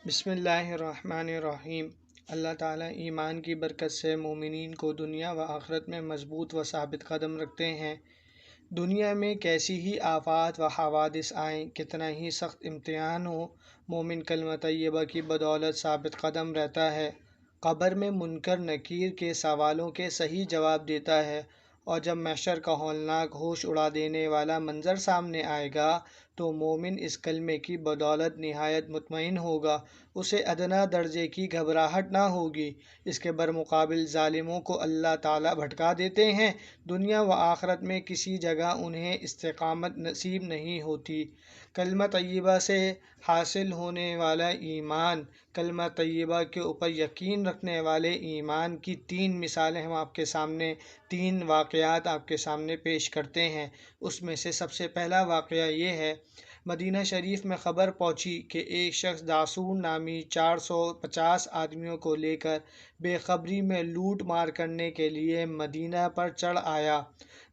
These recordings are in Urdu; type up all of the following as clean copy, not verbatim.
بسم اللہ الرحمن الرحیم۔ اللہ تعالیٰ ایمان کی برکت سے مومنین کو دنیا و آخرت میں مضبوط و ثابت قدم رکھتے ہیں۔ دنیا میں کیسی ہی آفات و حوادث آئیں، کتنا ہی سخت امتحان ہو، مومن کلمہ طیبہ کی بدولت ثابت قدم رہتا ہے۔ قبر میں منکر نکیر کے سوالوں کے صحیح جواب دیتا ہے، اور جب محشر کا ہولناک ہوش اڑا دینے والا منظر سامنے آئے گا تو مومن اس کلمے کی بدولت نہایت مطمئن ہوگا، اسے ادنا درجے کی گھبراہٹ نہ ہوگی۔ اس کے برمقابل ظالموں کو اللہ تعالیٰ بھٹکا دیتے ہیں، دنیا و آخرت میں کسی جگہ انہیں استقامت نصیب نہیں ہوتی۔ کلمہ طیبہ سے حاصل ہونے والا ایمان، کلمہ طیبہ کے اوپر یقین رکھنے والے ایمان کی تین مثالیں ہم آپ کے سامنے، تین واقعات آپ کے سامنے پیش کرتے ہیں۔ اس میں سے سب سے پہلا واقعہ یہ ہے، مدینہ شریف میں خبر پہنچی کہ ایک شخص داسور نامی 450 آدمیوں کو لے کر بے خبری میں لوٹ مار کرنے کے لیے مدینہ پر چڑھ آیا۔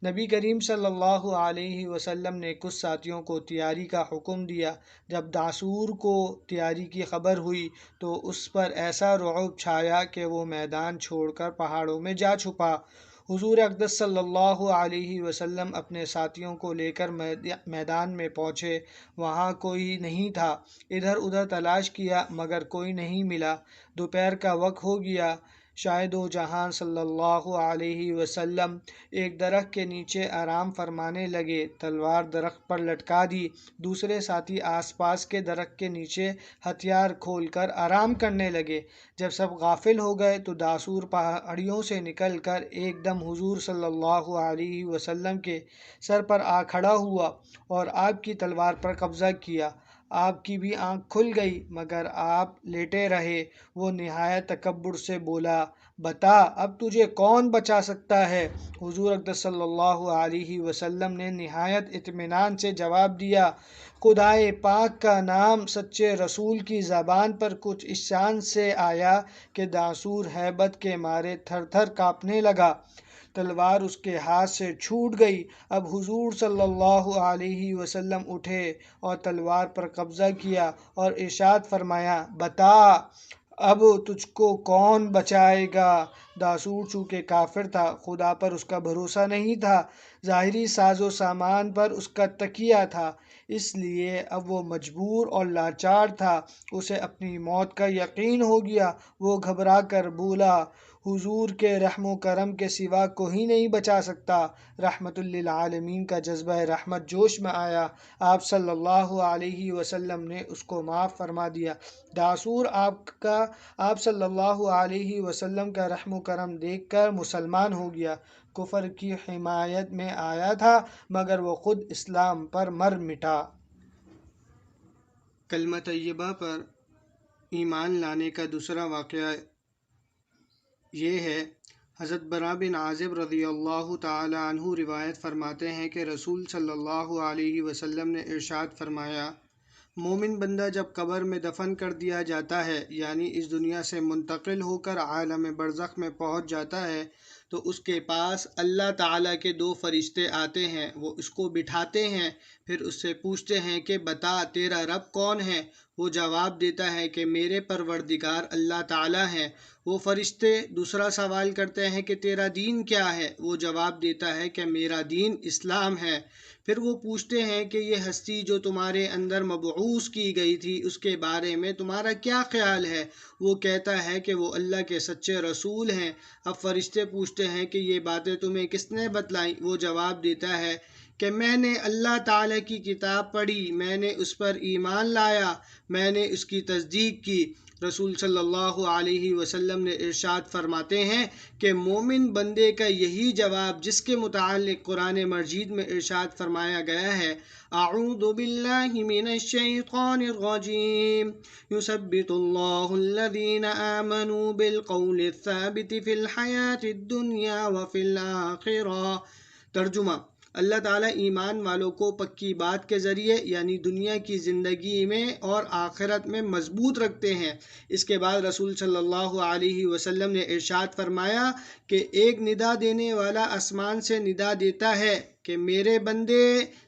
نبی کریم صلی اللہ علیہ وسلم نے کچھ ساتھیوں کو تیاری کا حکم دیا۔ جب داسور کو تیاری کی خبر ہوئی تو اس پر ایسا رعب چھایا کہ وہ میدان چھوڑ کر پہاڑوں میں جا چھپا۔ حضور اقدس صلی اللہ علیہ وسلم اپنے ساتھیوں کو لے کر میدان میں پہنچے، وہاں کوئی نہیں تھا۔ ادھر ادھر تلاش کیا مگر کوئی نہیں ملا۔ دوپہر کا وقت ہو گیا۔ شاہد و جہاں صلی اللہ علیہ وسلم ایک درخت کے نیچے آرام فرمانے لگے، تلوار درخت پر لٹکا دی۔ دوسرے ساتھی آس پاس کے درخت کے نیچے ہتھیار کھول کر آرام کرنے لگے۔ جب سب غافل ہو گئے تو داسور پہاڑیوں سے نکل کر ایک دم حضور صلی اللہ علیہ وسلم کے سر پر آ کھڑا ہوا اور آپ کی تلوار پر قبضہ کیا۔ آپ کی بھی آنکھ کھل گئی مگر آپ لیٹے رہے۔ وہ نہایت تکبر سے بولا، بتا اب تجھے کون بچا سکتا ہے؟ حضور اقدس صلی اللہ علیہ وسلم نے نہایت اطمینان سے جواب دیا، خدائے پاک کا نام سچے رسول کی زبان پر کچھ اس شان سے آیا کہ داسور ہیبت کے مارے تھر تھر کانپنے لگا۔ تلوار اس کے ہاتھ سے چھوٹ گئی۔ اب حضور صلی اللہ علیہ وسلم اٹھے اور تلوار پر قبضہ کیا اور ارشاد فرمایا، بتا اب تجھ کو کون بچائے گا؟ داسور چونکہ کافر تھا، خدا پر اس کا بھروسہ نہیں تھا، ظاہری ساز و سامان پر اس کا تکیہ تھا، اس لیے اب وہ مجبور اور لاچار تھا۔ اسے اپنی موت کا یقین ہو گیا۔ وہ گھبرا کر بولا، حضور کے رحم و کرم کے سوا کوئی نہیں بچا سکتا۔ رحمت للعالمین کا جذبہ رحمت جوش میں آیا، آپ صلی اللہ علیہ وسلم نے اس کو معاف فرما دیا۔ داسور آپ صلی اللہ علیہ وسلم کا رحم و کرم دیکھ کر مسلمان ہو گیا۔ کفر کی حمایت میں آیا تھا مگر وہ خود اسلام پر مر مٹا۔ کلمہ طیبہ پر ایمان لانے کا دوسرا واقعہ یہ ہے، حضرت براء بن عازب رضی اللہ تعالی عنہ روایت فرماتے ہیں کہ رسول صلی اللہ علیہ وسلم نے ارشاد فرمایا، مومن بندہ جب قبر میں دفن کر دیا جاتا ہے، یعنی اس دنیا سے منتقل ہو کر عالم برزخ میں پہنچ جاتا ہے، تو اس کے پاس اللہ تعالیٰ کے دو فرشتے آتے ہیں۔ وہ اس کو بٹھاتے ہیں، پھر اس سے پوچھتے ہیں کہ بتا تیرا رب کون ہے؟ وہ جواب دیتا ہے کہ میرے پروردگار اللہ تعالیٰ ہیں۔ وہ فرشتے دوسرا سوال کرتے ہیں کہ تیرا دین کیا ہے؟ وہ جواب دیتا ہے کہ میرا دین اسلام ہے۔ پھر وہ پوچھتے ہیں کہ یہ ہستی جو تمہارے اندر مبعوث کی گئی تھی اس کے بارے میں تمہارا کیا خیال ہے؟ وہ کہتا ہے کہ وہ اللہ کے سچے رسول ہیں۔ اب فرشتے پوچھتے ہیں کہ یہ باتیں تمہیں کس نے بتلائیں؟ وہ جواب دیتا ہے کہ میں نے اللہ تعالیٰ کی کتاب پڑھی، میں نے اس پر ایمان لایا، میں نے اس کی تصدیق کی۔ رسول صلی اللہ علیہ وسلم نے ارشاد فرماتے ہیں کہ مومن بندے کا یہی جواب جس کے متعلق قرآن مجید میں ارشاد فرمایا گیا ہے، اعوذ باللہ من الشیطان الرجیم یثبت اللہ الذین آمنوا بالقول الثابت فی الحیاة الدنیا وفی الآخرہ۔ ترجمہ: اللہ تعالیٰ ایمان والوں کو پکی بات کے ذریعے یعنی دنیا کی زندگی میں اور آخرت میں مضبوط رکھتے ہیں۔ اس کے بعد رسول صلی اللہ علیہ وسلم نے ارشاد فرمایا کہ ایک ندا دینے والا آسمان سے ندا دیتا ہے کہ میرے بندے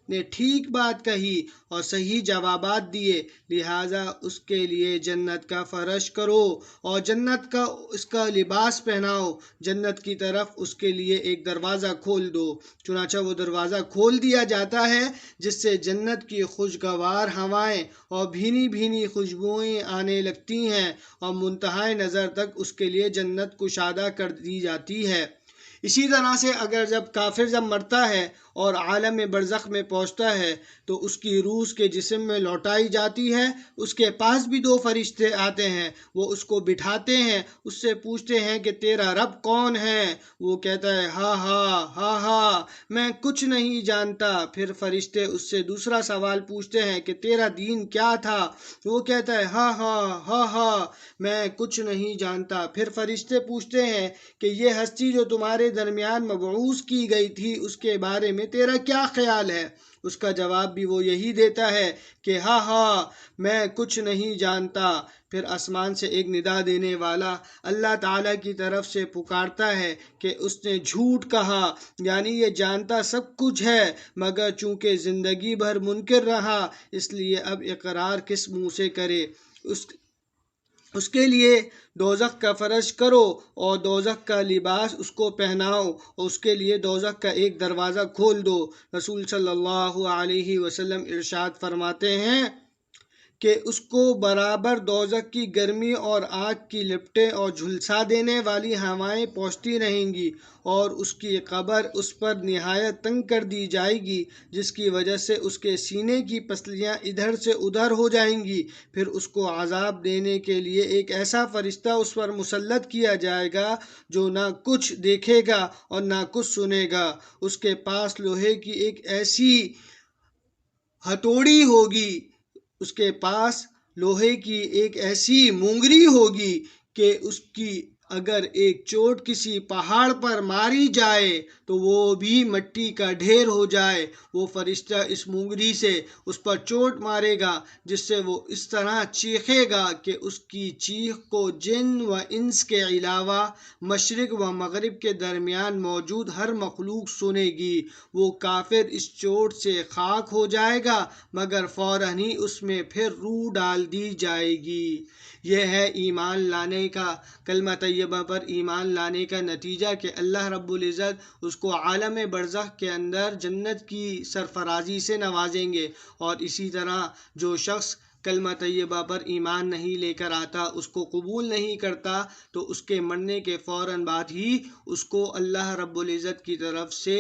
نے ٹھیک بات کہی اور صحیح جوابات دیے، لہٰذا اس کے لیے جنت کا فرش کرو اور جنت کا اس کا لباس پہناؤ، جنت کی طرف اس کے لیے ایک دروازہ کھول دو۔ چنانچہ وہ دروازہ کھول دیا جاتا ہے جس سے جنت کی خوشگوار ہوائیں اور بھینی بھینی خوشبوئیں آنے لگتی ہیں اور منتہائے نظر تک اس کے لیے جنت کشادہ کر دی جاتی ہے۔ اسی طرح سے اگر جب کافر مرتا ہے اور عالم برزخ میں پہنچتا ہے تو اس کی روح اس کے جسم میں لوٹائی جاتی ہے۔ اس کے پاس بھی دو فرشتے آتے ہیں، وہ اس کو بٹھاتے ہیں، اس سے پوچھتے ہیں کہ تیرا رب کون ہے؟ وہ کہتا ہے ہاں ہاں ہاں ہاں میں کچھ نہیں جانتا۔ پھر فرشتے اس سے دوسرا سوال پوچھتے ہیں کہ تیرا دین کیا تھا؟ وہ کہتا ہے ہاں ہاں ہاں ہاں میں کچھ نہیں جانتا۔ پھر فرشتے پوچھتے ہیں کہ یہ ہستی جو تمہارے درمیان مبعوث کی گئی تھی اس کے بارے میں تیرا کیا خیال ہے؟ اس کا جواب بھی وہ یہی دیتا ہے کہ ہاں ہاں میں کچھ نہیں جانتا۔ پھر آسمان سے ایک ندا دینے والا اللہ تعالیٰ کی طرف سے پکارتا ہے کہ اس نے جھوٹ کہا، یعنی یہ جانتا سب کچھ ہے مگر چونکہ زندگی بھر منکر رہا اس لیے اب اقرار کس منہ سے کرے۔ اس کے لیے دوزخ کا فرش کرو اور دوزخ کا لباس اس کو پہناؤ اور اس کے لیے دوزخ کا ایک دروازہ کھول دو۔ رسول صلی اللہ علیہ وسلم ارشاد فرماتے ہیں کہ اس کو برابر دوزخ کی گرمی اور آگ کی لپٹیں اور جھلسا دینے والی ہوائیں پہنچتی رہیں گی اور اس کی قبر اس پر نہایت تنگ کر دی جائے گی، جس کی وجہ سے اس کے سینے کی پسلیاں ادھر سے ادھر ہو جائیں گی۔ پھر اس کو عذاب دینے کے لیے ایک ایسا فرشتہ اس پر مسلط کیا جائے گا جو نہ کچھ دیکھے گا اور نہ کچھ سنے گا۔ اس کے پاس لوہے کی ایک ایسی ہتھوڑی ہوگی، اس کے پاس لوہے کی ایک ایسی مونگری ہوگی کہ اس کی اگر ایک چوٹ کسی پہاڑ پر ماری جائے تو وہ بھی مٹی کا ڈھیر ہو جائے۔ وہ فرشتہ اس مونگری سے اس پر چوٹ مارے گا جس سے وہ اس طرح چیخے گا کہ اس کی چیخ کو جن و انس کے علاوہ مشرق و مغرب کے درمیان موجود ہر مخلوق سنے گی۔ وہ کافر اس چوٹ سے خاک ہو جائے گا مگر فوراً ہی اس میں پھر روح ڈال دی جائے گی۔ یہ ہے ایمان لانے کا، کلمہ طیبہ پر ایمان لانے کا نتیجہ کہ اللہ رب العزت اس کو عالم برزخ کے اندر جنت کی سرفرازی سے نوازیں گے۔ اور اسی طرح جو شخص کلمہ طیبہ پر ایمان نہیں لے کر آتا، اس کو قبول نہیں کرتا، تو اس کے مرنے کے فوراً بعد ہی اس کو اللہ رب العزت کی طرف سے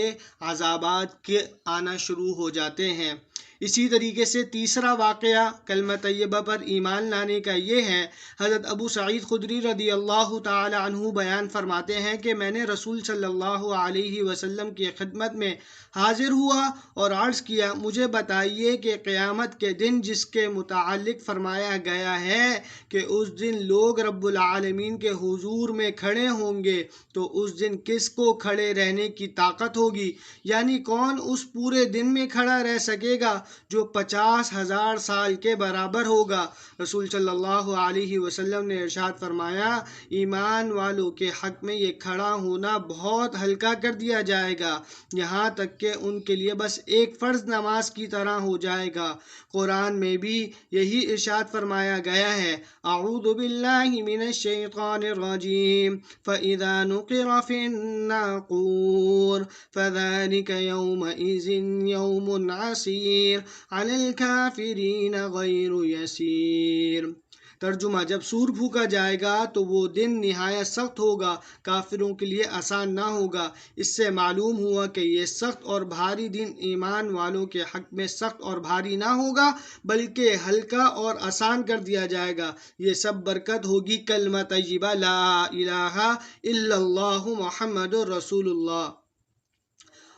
عذابات کے آنا شروع ہو جاتے ہیں۔ اسی طریقے سے تیسرا واقعہ کلمہ طیبہ پر ایمان لانے کا یہ ہے، حضرت ابو سعید خدری رضی اللہ تعالی عنہ بیان فرماتے ہیں کہ میں نے رسول صلی اللہ علیہ وسلم کی خدمت میں حاضر ہوا اور عرض کیا، مجھے بتائیے کہ قیامت کے دن جس کے متعلق فرمایا گیا ہے کہ اس دن لوگ رب العالمین کے حضور میں کھڑے ہوں گے، تو اس دن کس کو کھڑے رہنے کی طاقت ہوگی؟ یعنی کون اس پورے دن میں کھڑا رہ سکے گا جو 50,000 سال کے برابر ہوگا؟ رسول صلی اللہ علیہ وسلم نے ارشاد فرمایا، ایمان والوں کے حق میں یہ کھڑا ہونا بہت ہلکا کر دیا جائے گا، یہاں تک کہ ان کے لیے بس ایک فرض نماز کی طرح ہو جائے گا۔ قرآن میں بھی یہی ارشاد فرمایا گیا ہے، اعوذ باللہ من الشیطان الرجیم فَإِذَا نُقِرَ فِي النَّاقُورِ فَذَلِكَ يَوْمَئِذٍ يَوْمٌ عَسِيرٌ عَلَى الْكَافِرِينَ غَيْرُ يَسِيرٌ۔ ترجمہ، جب سور پھونکا جائے گا تو وہ دن نہایت سخت ہوگا، کافروں کے لیے آسان نہ ہوگا۔ اس سے معلوم ہوا کہ یہ سخت اور بھاری دن ایمان والوں کے حق میں سخت اور بھاری نہ ہوگا بلکہ ہلکا اور آسان کر دیا جائے گا۔ یہ سب برکت ہوگی کلمہ طیبہ لا الہ الا اللہ محمد رسول اللہ۔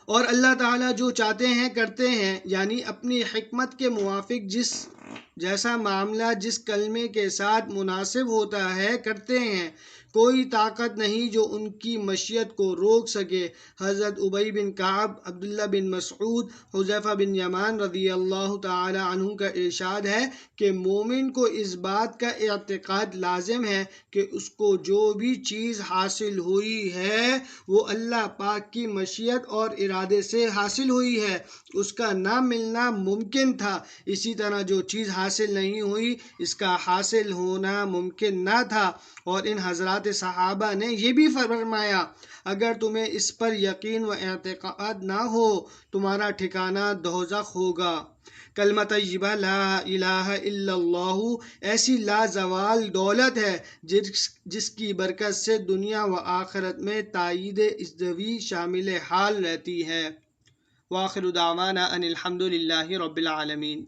اور اللہ تعالیٰ جو چاہتے ہیں کرتے ہیں، یعنی اپنی حکمت کے موافق جس جیسا معاملہ جس کلمے کے ساتھ مناسب ہوتا ہے کرتے ہیں، کوئی طاقت نہیں جو ان کی مشیت کو روک سکے۔ حضرت ابی بن کعب، عبداللہ بن مسعود، حذیفہ بن یمان رضی اللہ تعالی عنہ کا ارشاد ہے کہ مومن کو اس بات کا اعتقاد لازم ہے کہ اس کو جو بھی چیز حاصل ہوئی ہے وہ اللہ پاک کی مشیت اور ارادے سے حاصل ہوئی ہے، اس کا نہ ملنا ممکن تھا، اسی طرح جو چیز حاصل نہیں ہوئی اس کا حاصل ہونا ممکن نہ تھا۔ اور ان حضرات صحابہ نے یہ بھی فرمایا، اگر تمہیں اس پر یقین و اعتقاد نہ ہو تمہارا ٹھکانہ دوزخ ہوگا۔ کلمہ طیبہ لا الہ الا اللہ ایسی لازوال دولت ہے جس کی برکت سے دنیا و آخرت میں تائید ازدوی شامل حال رہتی ہے۔ وآخر دعوانا ان الحمد للہ رب العالمین۔